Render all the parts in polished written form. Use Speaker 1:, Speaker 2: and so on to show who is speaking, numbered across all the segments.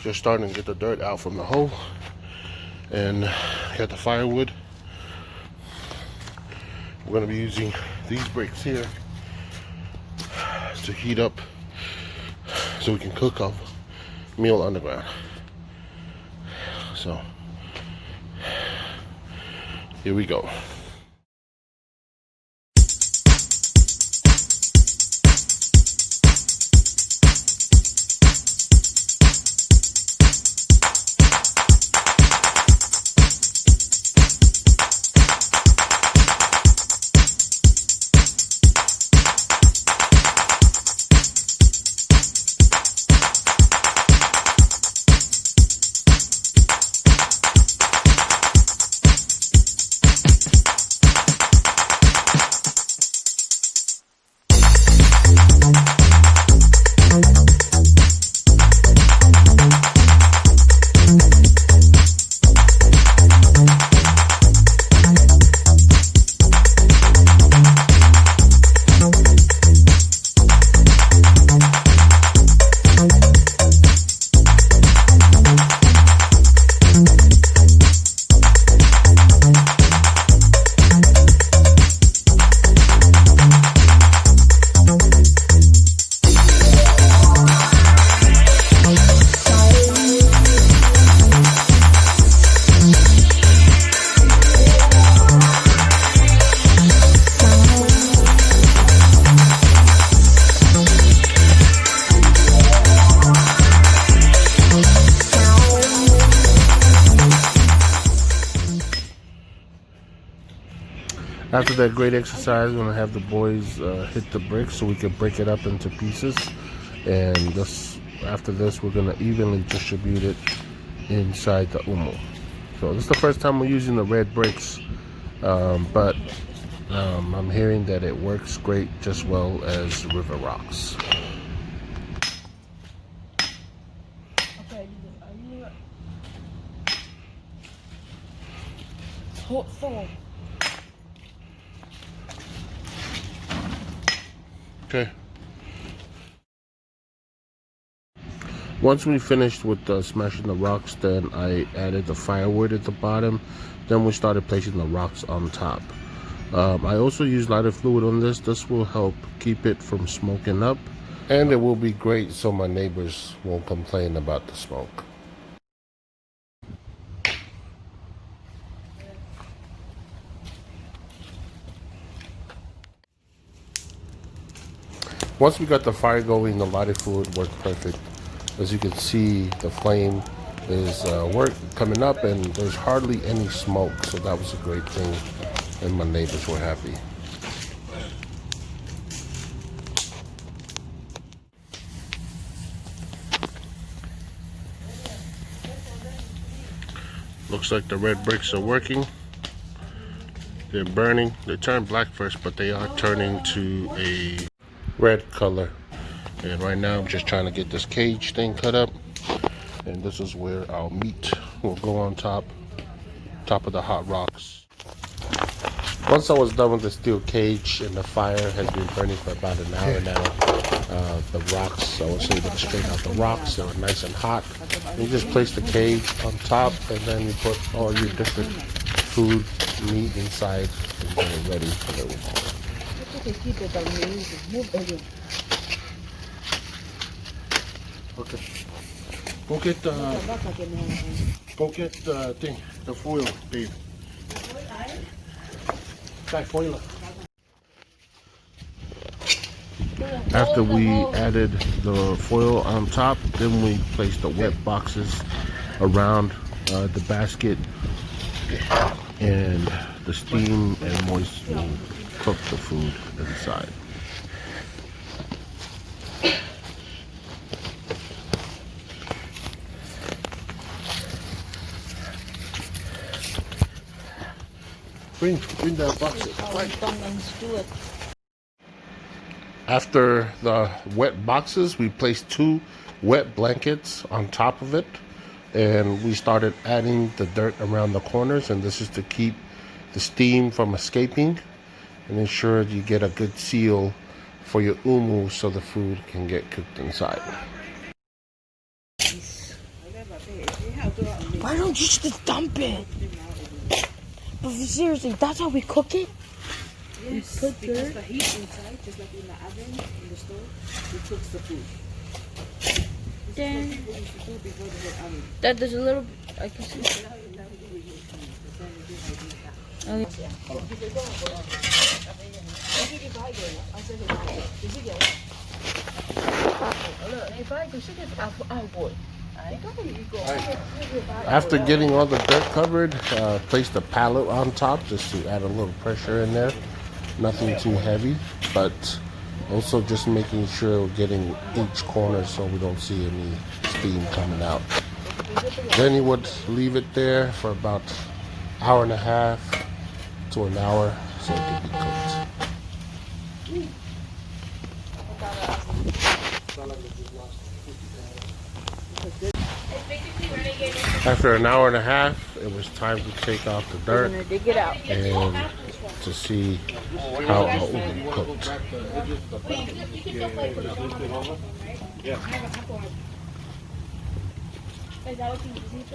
Speaker 1: Just starting to get the dirt out from the hole. And got the firewood. We're going to be using these bricks here to heat up so we can cook a meal underground. So here we go. After that great exercise, we're going to have the boys hit the bricks so we can break it up into pieces. And after this, we're going to evenly distribute it inside the umo. So this is the first time we're using the red bricks, but I'm hearing that it works great just well as river rocks. Okay. Once we finished with smashing the rocks, then I added the firewood at the bottom. Then we started placing the rocks on top. I also used lighter fluid on this. This will help keep it from smoking up. And it will be great so my neighbors won't complain about the smoke. Once we got the fire going, the lighter fluid worked perfect. As you can see, the flame is coming up and there's hardly any smoke, so that was a great thing and my neighbors were happy. Looks like the red bricks are working. They're burning. They turn black first, but they are turning to a red color. And right now I'm just trying to get this cage thing cut up, and this is where our meat will go on top of the hot rocks. Once I was done with the steel cage and the fire has been burning for about an hour now, the rocks, I was able to straighten out the rocks. They were nice and hot. You just place the cage on top and then you put all your different food, meat inside, and get it ready for the umo. Okay. Go get the thing, the foil, Dave. That foil. After we added the foil on top, then we placed the wet boxes around the basket, and the steam and moist will cook the food inside. Bring that box. After the wet boxes, we placed 2 wet blankets on top of it, and we started adding the dirt around the corners, and this is to keep the steam from escaping and ensure you get a good seal for your umu so the food can get cooked inside.
Speaker 2: Why don't you just dump it? But seriously, that's how we cook it?
Speaker 3: Yes, because the heat inside, just like in the oven, in the stove, it cooks the food.
Speaker 2: Then
Speaker 3: People used to do before they had oven.
Speaker 2: that there's a little. I can see.
Speaker 1: After getting all the dirt covered, place the pallet on top just to add a little pressure in there. Nothing too heavy, but also just making sure we're getting each corner so we don't see any steam coming out. Then you would leave it there for about an hour and a half to an hour so it can be cooked. After an hour and a half, it was time to take off the dirt
Speaker 2: Dig it out.
Speaker 1: and to see how our umu cooked.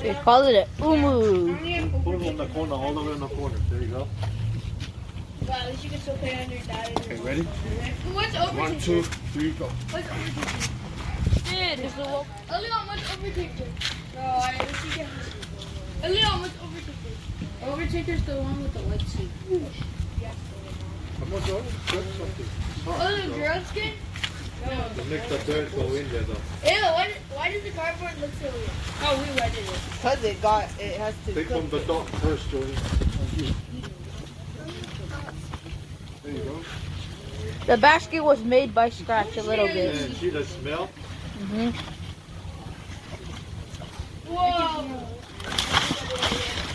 Speaker 2: They call it umu.
Speaker 4: Put it on the corner, all the way in the corner. There you go.
Speaker 5: Well, at least you can still play on your dad.
Speaker 4: Okay, ready?
Speaker 5: What's overtaker?
Speaker 4: 1, 2, 3, go.
Speaker 5: What's overtaker? Leon, what's overtaker? No, I don't think it has. Leon, what's overtaker? Overtaker's the one with the white suit.
Speaker 4: Come on, Joe. Grab something.
Speaker 5: Oh, the girl skin? No.
Speaker 4: To make the dirt go in there, though.
Speaker 5: Ew, why does the cardboard look so weird? Oh, we wetted it.
Speaker 3: Because it has to
Speaker 4: Take from the top first, Joey. There you go.
Speaker 2: The basket was made by scratch a little bit.
Speaker 4: And see the smell?
Speaker 5: Whoa.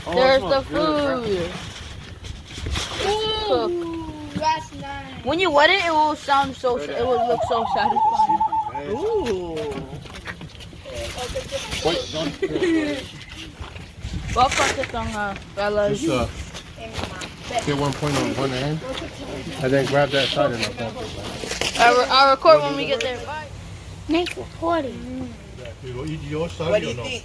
Speaker 4: Oh,
Speaker 2: There's
Speaker 4: it
Speaker 2: the
Speaker 4: smells good.
Speaker 2: food.
Speaker 5: Ooh, that's nice.
Speaker 2: When you wet it, it will sound so. It will look so satisfying.
Speaker 3: Ooh.
Speaker 4: Wait, don't.
Speaker 2: Welcome to Tongan, fellas.
Speaker 1: Just get 1 point on one hand and then grab that side and
Speaker 2: I'll record when we get there. Bye.
Speaker 5: Nice recording.
Speaker 4: You go eat your side
Speaker 3: What do
Speaker 4: or
Speaker 3: you
Speaker 4: no?
Speaker 3: think?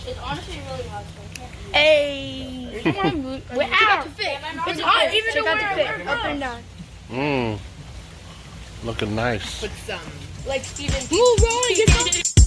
Speaker 5: It's honestly really hot.
Speaker 2: Hey. Come on, we're out.
Speaker 5: It's hot even though we're up and down.
Speaker 1: Mmm. Looking nice.
Speaker 3: Put some.
Speaker 5: Like Steven.
Speaker 2: Ooh, Rowan, get some.